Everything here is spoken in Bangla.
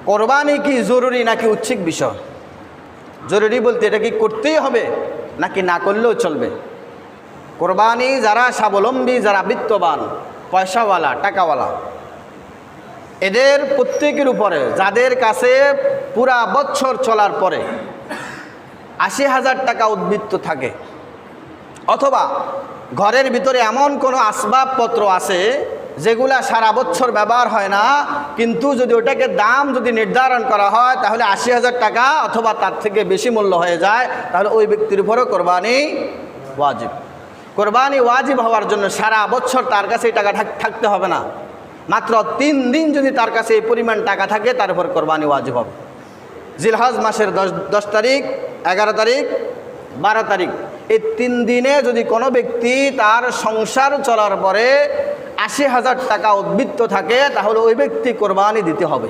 কোরবানি কি জরুরি নাকি উচ্ছিক বিষয়? জরুরি বলতে এটা কি করতেই হবে নাকি না করলেও চলবে? কোরবানি যারা স্বাবলম্বী, যারা বিত্তবান, পয়সাওয়ালা, টাকাওয়ালা, এদের প্রত্যেকের উপরে, যাদের কাছে পুরা বছর চলার পরে 80,000 টাকা উদ্বৃত্ত থাকে, অথবা ঘরের ভিতরে এমন কোনো আসবাবপত্র আছে যেগুলা সারা বছর ব্যবহার হয় না, কিন্তু যদি ওটাকে দাম যদি নির্ধারণ করা হয় তাহলে 80,000 টাকা অথবা তার থেকে বেশি মূল্য হয়ে যায়, তাহলে ওই ব্যক্তির উপরও কোরবানি ওয়াজিব। কোরবানি ওয়াজিব হওয়ার জন্য সারা বছর তার কাছে এই টাকা থাকতে হবে না, মাত্র 3 দিন যদি তার কাছে এই পরিমাণ টাকা থাকে তার উপর কোরবানি ওয়াজিব হবে। জিলহজ মাসের 10 তারিখ, 11 তারিখ, 12 তারিখ, এই 3 দিনে যদি কোনো ব্যক্তি তার সংসার চলার পরে 80,000 টাকা উদ্বৃত্ত থাকে তাহলে ওই ব্যক্তি কোরবানি দিতে হবে।